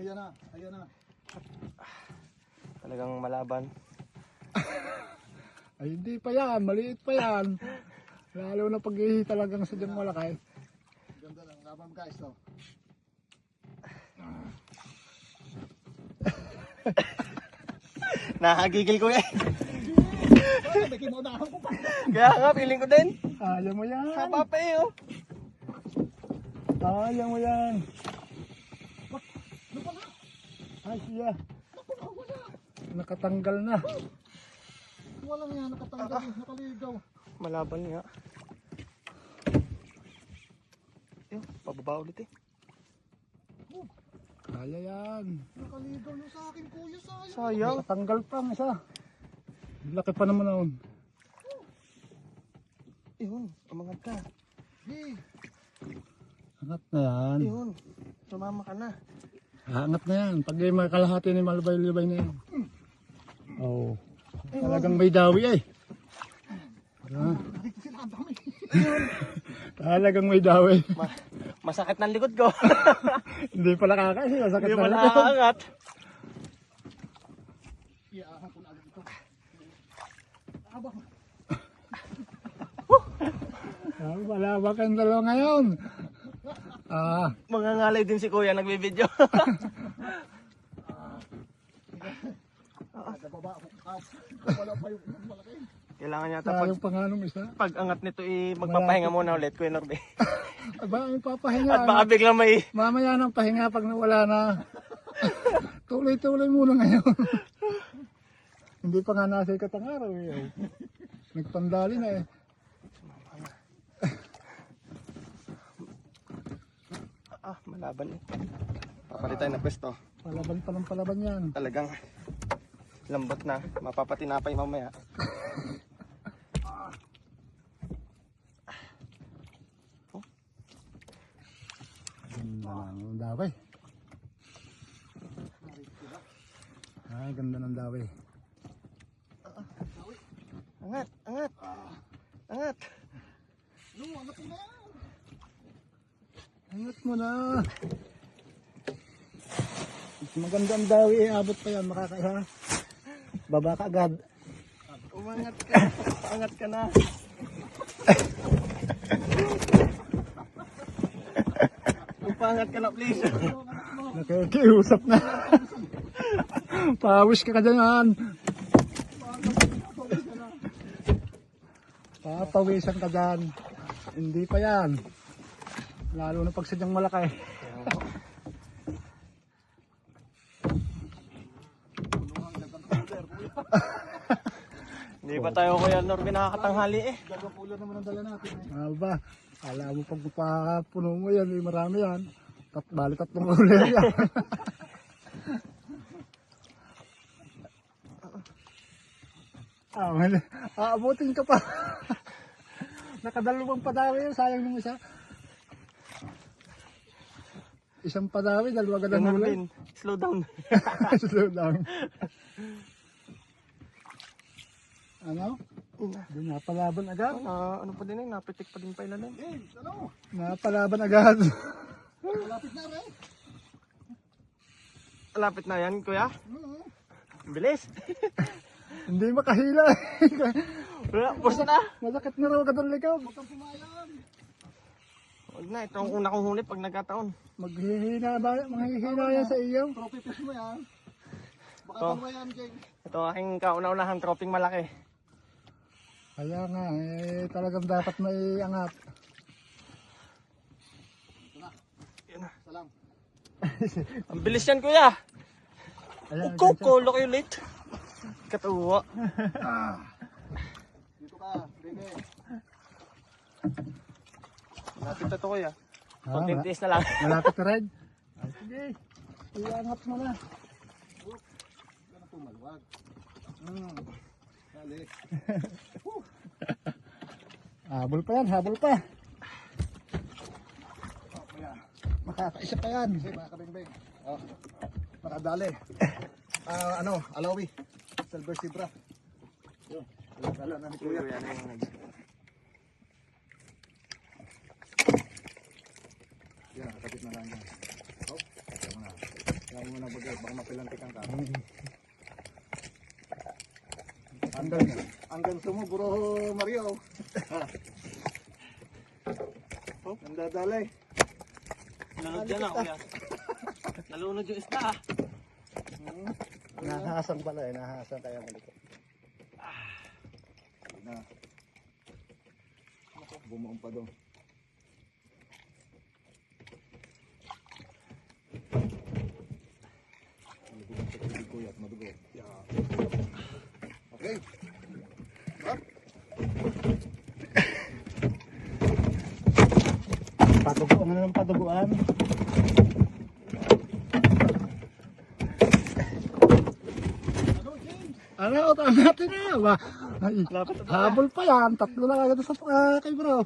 Ayan na, ayan na. Talagang malaban. Ay hindi pa yan, maliit pa yan. Lalo na pag talagang sadyang malaki. Ganda lang, laban guys to. Nakagigil ko eh. Bigyan mo na ako pa. Kaya nga, feeling ko din. Kaya mo yan. Haba pa eh oh. Kaya mo yan. Ay siya. Nakatanggal na. Walang yan, nakatanggal, nakaligaw. Malaban nga. Yun, pababa ulit eh. Kaya yan. Nakaligaw na sa akin kuya, sayang. Sayang. Nakatanggal pa ang isa. Laki pa naman noon. Yun, umangat ka. Angat na yan. Yun, sumama ka na. Angat na yan. Pag may kalahati ni malubay-lubay na yan. Oo. Talagang may dawi eh. Talagang may dawi. Masakit ng likod ko. Hindi pala kakain. Masakit Hindi na mo lang. nakaangat. Wala ba kang dalawa ngayon? Mga ngalay din si kuya nagbibideo. Kailangan yata pag, Sayang pa nga nung isa. pag angat nito magpapahinga muna ulit Kuya Norby. Aba, may papahinga. At baka biglang may Mamaya ng pahinga pag nawala na. Tuloy-tuloy muna ngayon. Hindi pa nga nasa ikatang araw eh. Nagpandali na eh. malaban eh. Papalit tayo na pwesto. Palaban pa ng palaban yan. Talagang lambot na. Mapapatinapay mamaya. Ganda ng daway. Ay, ganda ng daway. Angat, angat. Angat. Angat mo na. Maganda ang daway eh. Abot pa yan. Makakaisa. Baba ka agad. Umangat ka. Angat ka na. Upangat ka na please. Nakikiusap na. Pawis ka dyan. Papawisan ka dyan. Hindi pa yan. Lalo na pag sadyang malaki. Hindi pa tayo Kuya Norby nakakatanghali eh. Gagapula naman ang dala natin eh. Aba, alam mo pag papuno mo yan, eh, marami yan. Bali tatlong ulit yan. Aabutin ka pa. Nakadalawang padawi yun, sayang nung isa. Isang padawi, dalawa ka ng huli. Slow down. Slow down. Ano? Doon napalaban agad. Ano pa din eh, napitik pa din pa ilalim. Napalaban agad. Malapit na rin. Malapit na yan Kuya? Bilis. Hindi makahila. Pusta na. Masakit na raw agad ang likod. Huwag kang pumayag. Huwag na, ito ang una kong huli pag nagkataon. Maghihina yan sa iyo. Trophy fish mo yan. Baka tama yan, Jake. Ito aking kauna-unahang troping malaki. Kaya nga, eh, talagang dapat may angat. Yan na. Salam. Ang bilis yan Kuya. Ayan, Laki ulit. Katuwa. dito ka, Rene. Malapit na ito Kuya. Ah, Tiis na lang. malapit na rin. Sige, iangat mo na. Yan na po, maluwag. Dali. Habol pa yan, habol pa. Makakaisa pa yan. Sige, mga kabingbing. Makadali. Alawi. Silver Zebra. Yun. Dala na ni Kuya. Yan, nakapit na lang yan. Oh, kaya mo na. Kaya mo na bagay, baka mapilantikan ka. Ang ganso mo, bro Mario. Oh, nandadalay. Nalunod dyan ako kuya. Nalunod yung isda ah. Nahahasan pala eh, nahahasan kaya malikot. Na. Bumuong pa doon. Madugo. Okay. Up. Paduguan na ng paduguan. Ano, utaan natin na ba? Ay, habol pa yan. Tatlo na agad sa kay bro.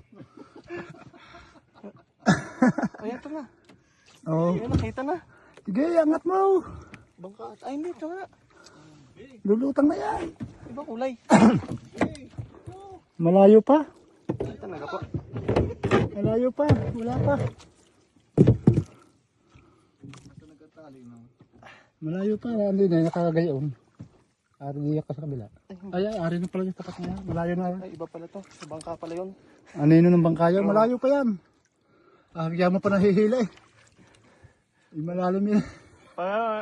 Ay, ito na. Oo. Ayun, nakita na. Sige, angat mo. Bangka. Ay, hindi. Ito nga. Lulutang na yan. Iba kulay. Malayo pa. Ay, talaga po. Malayo pa. Wala pa. Malayo pa. Hindi na, nakakagayon. Ari niya ka sa kabila. Ay, ari na pala yung tapat niya. Malayo na. Ay, iba pala to. Sa bangka pala yun. Ano yun ng bangkayo? Malayo pa yan. Bigyan mo pa nahihila eh. Malalim yun.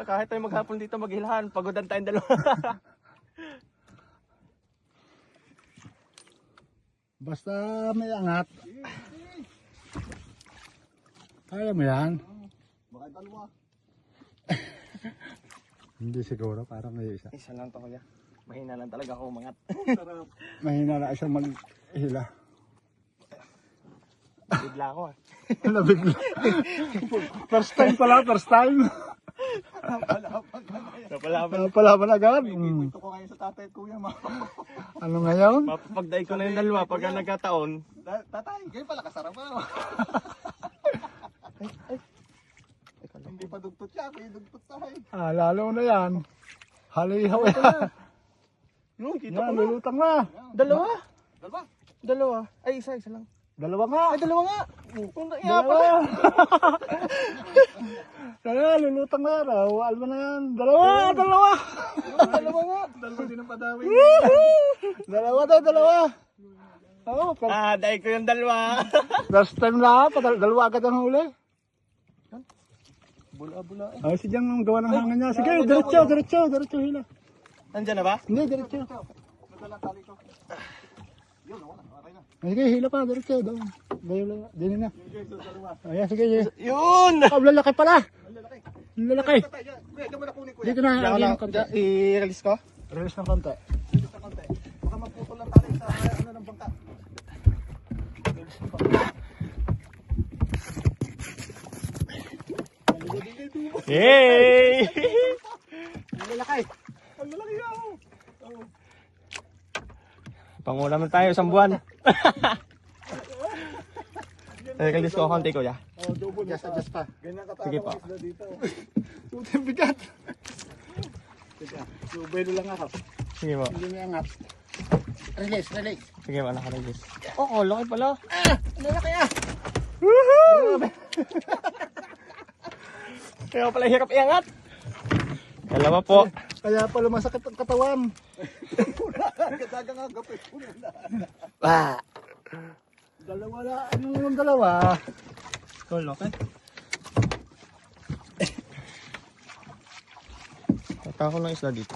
Kahit tayo maghapon dito maghilahan, pagodan tayong dalawa. Basta may angat. Kaya mo yan? Baka dalawa. Hindi siguro, parang may isa. Isa lang to kuya. Mahina lang talaga ako umangat. Mahina na siyang maghila. Bigla ako ah. Nabigla. First time pala, first time. Napalaban agad. Ito ko kayo sa tatay at kuya, ma. Ano ngayon? Mapapagday ko na yung dalawa pagka nagkataon. Tatay, kayo pala kasarap ano? Hindi pa dugtot siya, kuya dugtot tayo. Lalo na yan. Halihaw yan. Yung, kita Yan, ko na. lulutang na. Dalawa. Dalawa. Dalawa. Ay, isa lang. Dalawa nga. Ay, dalawa nga. Kung iya Dalawa. pala. Dalawa, lulutang na yan. Alam mo na yan. Dalawa. Dalawa nga. Dalawa din ang padawi. Dalawa tayo, dalawa. Oo, Dahil ko yung dalawa. first time na. Dalawa agad ang huli. Bula-bula eh. Ay, si Jang ang gawa ng hangin niya. Sige, diretso hila. Nandyan na ba? Hindi, diretso. Madalang tali ko. Yun, wala. Okay na. Ay, sige, hila pa, diretso. Dinin na. Ayan, sige. Yun! Lalaki pala. Lalaki. Lalaki. Tatay, yan. Kuya, ito mo na kunin kuya. Dito na, lagyan ng konti. I-release ko? Release ng konti. Dito sa konti. Baka maputol lang tali sa ano ng bangka. Yay! Lalaki. Ang lalaki yan. Pangulam na tayo isang buwan. Release ko konti kuya. Oh, double na Just adjust pa. Ganyan Sige po. katapos isla dito. Puti bigat. Teka, subay na lang ako. Sige po. Hindi may angat. Release. Sige po, naka-release. Oh, laki pala. Lalaki ah. Kaya pala hirap iangat. Dalawa po. Kaya pala masakit ang katawan. Dagang agapit. Dalawa na. Anong dalawa? Oh, laki. Tata ko ng isla dito.